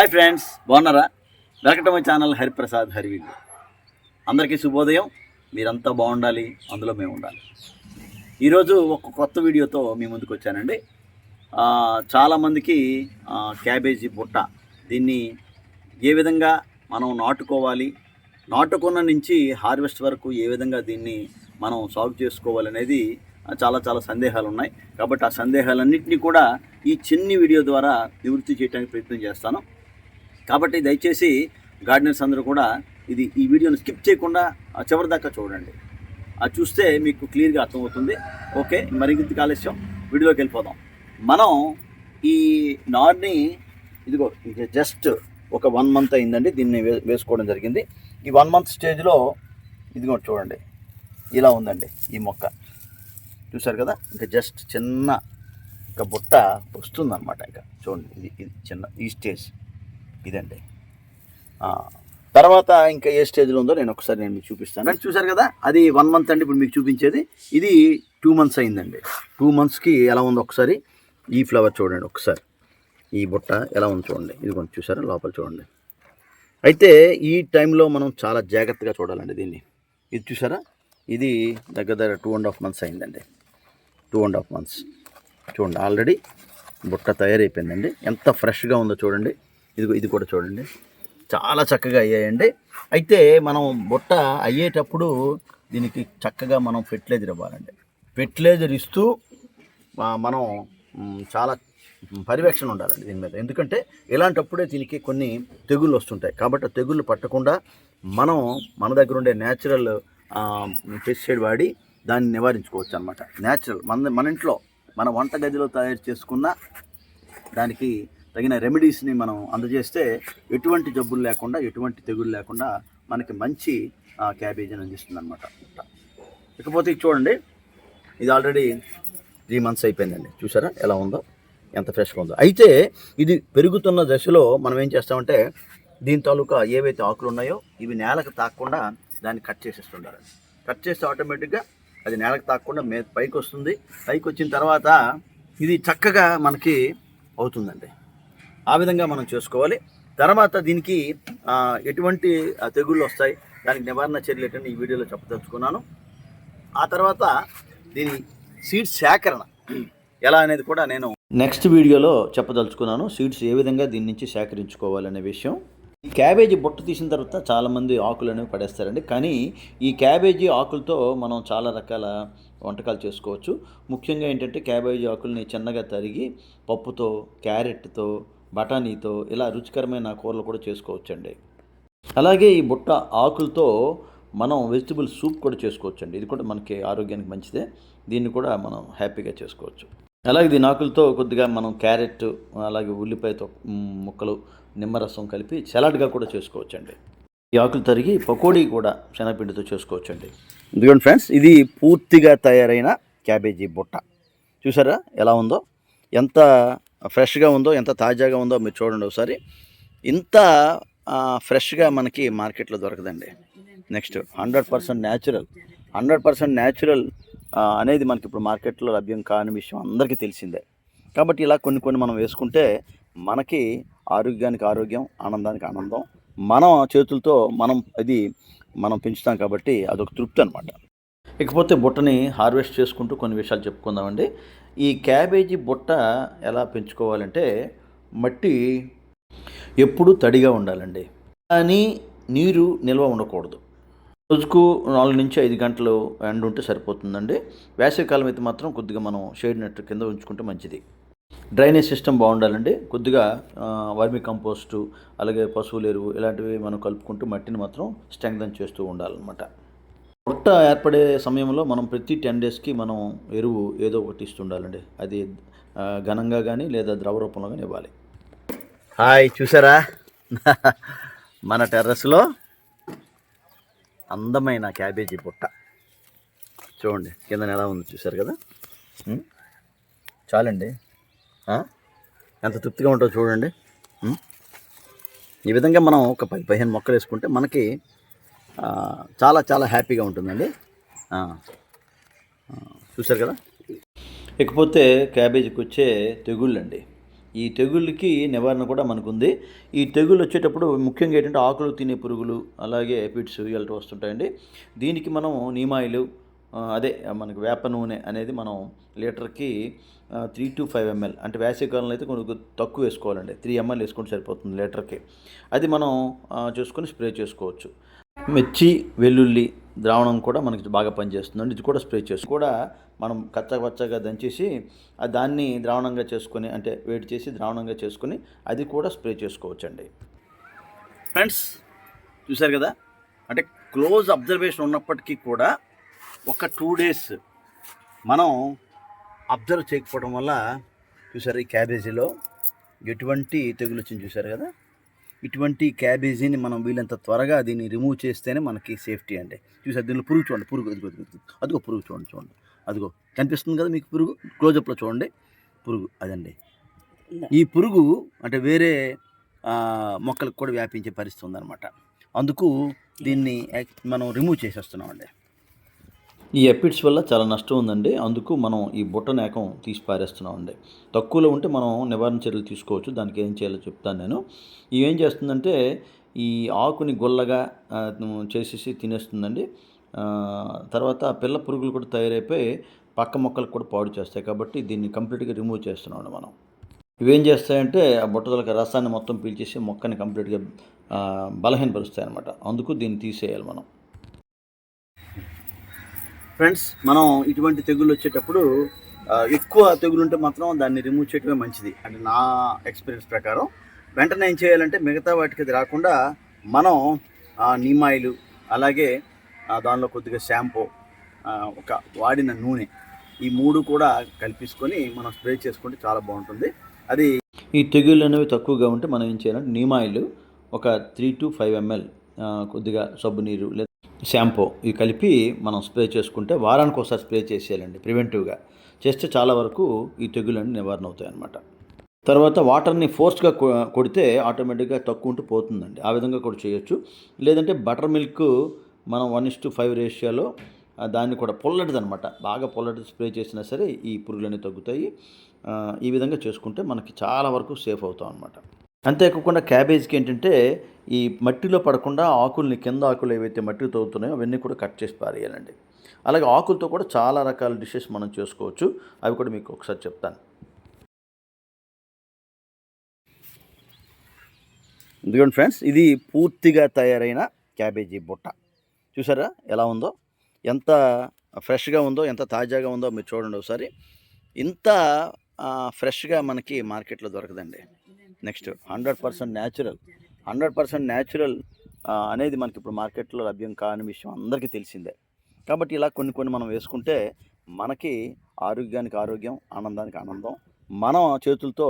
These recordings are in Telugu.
హాయ్ ఫ్రెండ్స్, బాగున్నారా? Welcome to my channel Hariprasad హరివిల్లు. అందరికీ శుభోదయం. మీరంతా బాగుండాలి, అందులో మేము ఉండాలి. ఈరోజు ఒక కొత్త వీడియోతో మీ ముందుకు వచ్చానండి. చాలామందికి క్యాబేజీ బుట్ట దీన్ని ఏ విధంగా మనం నాటుకోవాలి, నాటుకున్న నుంచి హార్వెస్ట్ వరకు ఏ విధంగా దీన్ని మనం సాగు చేసుకోవాలనేది చాలా సందేహాలు ఉన్నాయి. కాబట్టి ఆ సందేహాలన్నింటినీ కూడా ఈ చిన్ని వీడియో ద్వారా నివృత్తి చేయడానికి ప్రయత్నం చేస్తాను. కాబట్టి దయచేసి గార్డెనర్స్ అందరూ కూడా ఈ వీడియోని స్కిప్ చేయకుండా చివరి దాకా చూడండి. అది చూస్తే మీకు క్లియర్గా అర్థమవుతుంది. ఓకే, మరింత ఆలస్యం వీడియోలోకి వెళ్ళిపోదాం. మనం ఈ నార్ని ఇదిగో ఇది జస్ట్ ఒక 1 month అయిందండి దీన్ని వేసుకోవడం జరిగింది. ఈ 1 month స్టేజ్లో ఇదిగో చూడండి ఇలా ఉందండి ఈ మొక్క. చూసారు కదా, ఇంకా జస్ట్ చిన్న ఒక బుట్ట వస్తుందన్నమాట. ఇంకా చూడండి ఇది చిన్న ఈ స్టేజ్ ఇదండి. తర్వాత ఇంకా ఏ స్టేజ్లో ఉందో నేను మీకు చూపిస్తాను. చూసారు కదా, అది 1 month అండి ఇప్పుడు మీకు చూపించేది. ఇది 2 months అయిందండి. 2 monthsకి ఎలా ఉందో ఒకసారి ఈ ఫ్లవర్ చూడండి. ఒకసారి ఈ బుట్ట ఎలా ఉంది చూడండి. ఇది కొంచెం చూసారా, లోపల చూడండి. అయితే ఈ టైంలో మనం చాలా జాగ్రత్తగా చూడాలండి దీన్ని. ఇది చూసారా, ఇది దగ్గర 2.5 months అయిందండి. 2.5 months చూడండి, ఆల్రెడీ బుట్ట తయారైపోయిందండి. ఎంత ఫ్రెష్గా ఉందో చూడండి. ఇది కూడా చూడండి, చాలా చక్కగా అయ్యాయండి. అయితే మనం బుట్ట అయ్యేటప్పుడు దీనికి చక్కగా మనం ఫెర్టిలైజర్ ఇవ్వాలండి. ఫెర్టిలైజర్ ఇస్తూ మనం చాలా పర్యవేక్షణ ఉండాలండి దీని మీద. ఎందుకంటే ఇలాంటప్పుడే దీనికి కొన్ని తెగుళ్ళు వస్తుంటాయి. కాబట్టి ఆ తెగుళ్ళు పట్టకుండా మనం మన దగ్గర ఉండే న్యాచురల్ పెస్టిసైడ్ వాడి దాన్ని నివారించుకోవచ్చు అన్నమాట. న్యాచురల్ మన ఇంట్లో మన వంటగదిలో తయారు చేసుకున్న దానికి తగిన రెమెడీస్ని మనం అందజేస్తే ఎటువంటి జబ్బులు లేకుండా, ఎటువంటి తెగులు లేకుండా మనకి మంచి క్యాబేజీని అందిస్తుంది అనమాట. ఇకపోతే ఇది చూడండి, ఇది ఆల్రెడీ 3 months అయిపోయిందండి. చూసారా ఎలా ఉందో, ఎంత ఫ్రెష్గా ఉందో. అయితే ఇది పెరుగుతున్న దశలో మనం ఏం చేస్తామంటే దీని తాలూకా ఏవైతే ఆకులు ఉన్నాయో ఇవి నేలకు తాకకుండా దాన్ని కట్ చేసేస్తుండాలి. కట్ చేస్తే ఆటోమేటిక్గా అది నేలకు తాకకుండా పైకి వస్తుంది. పైకి వచ్చిన తర్వాత ఇది చక్కగా మనకి అవుతుందండి. ఆ విధంగా మనం చేసుకోవాలి. తర్వాత దీనికి ఎటువంటి తెగుళ్ళు వస్తాయి, దానికి నివారణ చర్యలు ఏంటంటే ఈ వీడియోలో చెప్పదలుచుకున్నాను. ఆ తర్వాత దీని సీడ్స్ సేకరణ ఎలా అనేది కూడా నేను నెక్స్ట్ వీడియోలో చెప్పదలుచుకున్నాను. సీడ్స్ ఏ విధంగా దీని నుంచి సేకరించుకోవాలనే విషయం. ఈ క్యాబేజీ బుట్ట తీసిన తర్వాత చాలామంది ఆకులు అనేవి పడేస్తారండి. కానీ ఈ క్యాబేజీ ఆకులతో మనం చాలా రకాల వంటకాలు చేసుకోవచ్చు. ముఖ్యంగా ఏంటంటే క్యాబేజీ ఆకుల్ని చిన్నగా తరిగి పప్పుతో, క్యారెట్తో, బఠానీతో ఇలా రుచికరమైన కూరలు కూడా చేసుకోవచ్చండి. అలాగే ఈ బుట్ట ఆకులతో మనం వెజిటబుల్ సూప్ కూడా చేసుకోవచ్చండి. ఇది కూడా మనకి ఆరోగ్యానికి మంచిదే. దీన్ని కూడా మనం హ్యాపీగా చేసుకోవచ్చు. అలాగే దీని ఆకులతో కొద్దిగా మనం క్యారెట్, అలాగే ఉల్లిపాయతో ముక్కలు, నిమ్మరసం కలిపి సలాడ్గా కూడా చేసుకోవచ్చండి. ఈ ఆకులు తరిగి పకోడీ కూడా శనగపిండితో చేసుకోవచ్చండి. ఎందుకంటే ఫ్రెండ్స్, ఇది పూర్తిగా తయారైన క్యాబేజీ బుట్ట. చూసారా ఎలా ఉందో, ఎంత ఫ్రెష్గా ఉందో, ఎంత తాజాగా ఉందో మీరు చూడండి ఒకసారి. ఇంత ఫ్రెష్గా మనకి మార్కెట్లో దొరకదండి. నెక్స్ట్ 100% న్యాచురల్ అనేది మనకి ఇప్పుడు మార్కెట్లో లభ్యం కాని విషయం అందరికీ తెలిసిందే. కాబట్టి ఇలా కొన్ని మనం వేసుకుంటే మనకి ఆరోగ్యానికి ఆరోగ్యం, ఆనందానికి ఆనందం. మన చేతులతో మనం పెంచుతాం కాబట్టి అదొక తృప్తి అనమాట. ఇకపోతే బుట్టని హార్వెస్ట్ చేసుకుంటూ కొన్ని విషయాలు చెప్పుకుందామండి. ఈ క్యాబేజీ బుట్ట ఎలా పెంచుకోవాలంటే మట్టి ఎప్పుడూ తడిగా ఉండాలండి, కానీ నీరు నిల్వ ఉండకూడదు. రోజుకు 4 నుంచి 5 గంటలు ఎండ ఉంటే సరిపోతుందండి. వేసవికాలం అయితే మాత్రం కొద్దిగా మనం షేడ్ నెట్ కింద ఉంచుకుంటే మంచిది. డ్రైనేజ్ సిస్టమ్ బాగుండాలండి. కొద్దిగా వర్మి కంపోస్టు, అలాగే పశువుల ఎరువు ఇలాంటివి మనం కలుపుకుంటూ మట్టిని మాత్రం స్ట్రెంగ్థన్ చేస్తూ ఉండాలన్నమాట. బుట్ట ఏర్పడే సమయంలో మనం ప్రతి 10 daysకి మనం ఎరువు ఏదో ఒకటి ఇస్తుండాలండి. అది ఘనంగా కానీ లేదా ద్రవ రూపంలో కానీ ఇవ్వాలి. హాయ్, చూసారా మన టెర్రస్లో అందమైన క్యాబేజీ బుట్ట చూడండి, కింద ఎలా ఉంది చూసారు కదా. చాలండి, ఎంత తృప్తిగా ఉంటుందో చూడండి. ఈ విధంగా మనం ఒక 10-15 మొక్కలు వేసుకుంటే మనకి చాలా హ్యాపీగా ఉంటుందండి. చూసారు కదా. ఇకపోతే క్యాబేజీకి వచ్చే తెగుళ్ళండి. ఈ తెగుళ్ళకి నివారణ కూడా మనకుంది. ఈ తెగుళ్ళు వచ్చేటప్పుడు ముఖ్యంగా ఏంటంటే ఆకులు తినే పురుగులు, అలాగే ఎపిడ్స్ ఇలాంటివి వస్తుంటాయండి. దీనికి మనం నీమాయిలు, అదే మనకి వేప నూనె అనేది మనం లీటర్కి 3 to 5 ml, అంటే వేసవికాలంలో అయితే కొంచెం తక్కువ వేసుకోవాలండి. 3 ml వేసుకుంటే సరిపోతుంది లీటర్కి. అది మనం చూసుకొని స్ప్రే చేసుకోవచ్చు. మిర్చి, వెల్లుల్లి ద్రావణం కూడా మనకి బాగా పనిచేస్తుందండి. ఇది కూడా స్ప్రే చేసి కూడా మనం కచ్చపచ్చగా దంచేసి దాన్ని ద్రావణంగా చేసుకొని, అంటే వేడి చేసి ద్రావణంగా చేసుకొని అది కూడా స్ప్రే చేసుకోవచ్చండి. ఫ్రెండ్స్ చూశారు కదా, అంటే క్లోజ్ అబ్జర్వేషన్ ఉన్నప్పటికీ కూడా ఒక 2 days మనం అబ్జర్వ్ చేయకపోవడం వల్ల చూసారు ఈ క్యాబేజీలో ఎటువంటి తెగులు వచ్చింది చూసారు కదా. ఇటువంటి క్యాబేజీని మనం వీళ్ళంత త్వరగా దీన్ని రిమూవ్ చేస్తేనే మనకి సేఫ్టీ అండి. చూసారు దీనిలో పురుగు చూడండి, పురుగు అదిగో పురుగు చూడండి, అదిగో కనిపిస్తుంది కదా మీకు పురుగు, క్లోజప్లో చూడండి పురుగు అదండి. ఈ పురుగు అంటే వేరే మొక్కలకు కూడా వ్యాపించే పరిస్థితి ఉందన్నమాట. అందుకు దీన్ని మనం రిమూవ్ చేసేస్తున్నామండి. ఈ ఎపిడ్స్ వల్ల చాలా నష్టం ఉందండి. అందుకు మనం ఈ బుట్టనేకం తీసి పారేస్తున్నామండి. తక్కువలో ఉంటే మనం నివారణ చర్యలు తీసుకోవచ్చు. దానికి ఏం చేయాలో చెప్తాను నేను. ఇవేం చేస్తుందంటే ఈ ఆకుని గుల్లగా చేసేసి తినేస్తుందండి. తర్వాత పిల్ల పురుగులు కూడా తయారైపోయి పక్క మొక్కలకు కూడా పాడు చేస్తాయి. కాబట్టి దీన్ని కంప్లీట్గా రిమూవ్ చేస్తున్నామండి మనం. ఇవేం చేస్తాయంటే ఆ బుట్టదొలక రసాన్ని మొత్తం పీల్చేసి మొక్కని కంప్లీట్గా బలహీనపరుస్తాయి అన్నమాట. అందుకు దీన్ని తీసేయాలి మనం. ఫ్రెండ్స్ మనం ఇటువంటి తెగుళ్ళు వచ్చేటప్పుడు ఎక్కువ తెగులు ఉంటే మాత్రం దాన్ని రిమూవ్ చేయడమే మంచిది అంటే నా ఎక్స్పీరియన్స్ ప్రకారం. వెంటనే ఏం చేయాలంటే మిగతా వాటికి అది రాకుండా మనం నీమాయిలు, అలాగే దానిలో కొద్దిగా షాంపూ, ఒక వాడిన నూనె, ఈ 3 కూడా కలిపేసుకొని మనం స్ప్రే చేసుకుంటే చాలా బాగుంటుంది. అది ఈ తెగుళ్ళు అనేవి తక్కువగా ఉంటే మనం ఏం చేయాలంటే నీమాయిలు ఒక 3 to 5 ml, కొద్దిగా సబ్బు నీరు లేదా షాంపూ ఇవి కలిపి మనం స్ప్రే చేసుకుంటే వారానికి ఒకసారి స్ప్రే చేసేయాలండి. ప్రివెంటివ్గా చేస్తే చాలా వరకు ఈ తెగులన్నీ నివారణ అవుతాయి అన్నమాట. తర్వాత వాటర్ని ఫోర్స్గా కొడితే ఆటోమేటిక్గా తక్కువ ఉంటూ పోతుందండి. ఆ విధంగా కూడా చేయొచ్చు. లేదంటే బటర్ మిల్క్ మనం 1:5 రేషియోలో దాన్ని కూడా పొల్లటిది అనమాట, బాగా పొల్లటిది స్ప్రే చేసినా సరే ఈ పురుగులన్నీ తగ్గుతాయి. ఈ విధంగా చేసుకుంటే మనకి చాలా వరకు సేఫ్ అవుతాం అనమాట. అంతేకాకుండా క్యాబేజ్కి ఏంటంటే ఈ మట్టిలో పడకుండా ఆకుల్ని, కింద ఆకులు ఏవైతే మట్టిలో తగ్గుతున్నాయో అవన్నీ కూడా కట్ చేసి పారేయాలండి. అలాగే ఆకులతో కూడా చాలా రకాల డిషెస్ మనం చేసుకోవచ్చు. అవి కూడా మీకు ఒకసారి చెప్తాను. ఇదిగోండి ఫ్రెండ్స్, ఇది పూర్తిగా తయారైన క్యాబేజీ బుట్ట. చూసారా ఎలా ఉందో, ఎంత ఫ్రెష్గా ఉందో, ఎంత తాజాగా ఉందో మీరు చూడండి ఒకసారి. ఇంత ఫ్రెష్గా మనకి మార్కెట్లో దొరకదండి. నెక్స్ట్ 100% న్యాచురల్, 100% న్యాచురల్ అనేది మనకి ఇప్పుడు మార్కెట్లో లభ్యం కాని విషయం అందరికీ తెలిసిందే. కాబట్టి ఇలా కొన్ని మనం వేసుకుంటే మనకి ఆరోగ్యానికి ఆరోగ్యం, ఆనందానికి ఆనందం. మన చేతులతో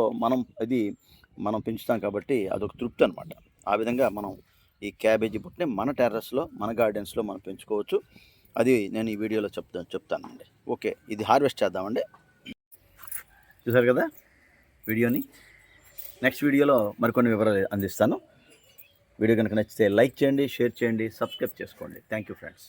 మనం పెంచుతాం కాబట్టి అదొక తృప్తి అనమాట. ఆ విధంగా మనం ఈ క్యాబేజీ బుట్టని మన టెర్రస్లో, మన గార్డెన్స్లో మనం పెంచుకోవచ్చు. అది నేను ఈ వీడియోలో చెప్తానండి. ఓకే, ఇది హార్వెస్ట్ చేద్దామండి. చూసారు కదా వీడియోని. నెక్స్ట్ వీడియోలో మరికొన్ని వివరాలు అందిస్తాను. వీడియో కనుక నచ్చితే లైక్ చేయండి, షేర్ చేయండి, సబ్స్క్రైబ్ చేసుకోండి. Thank you friends.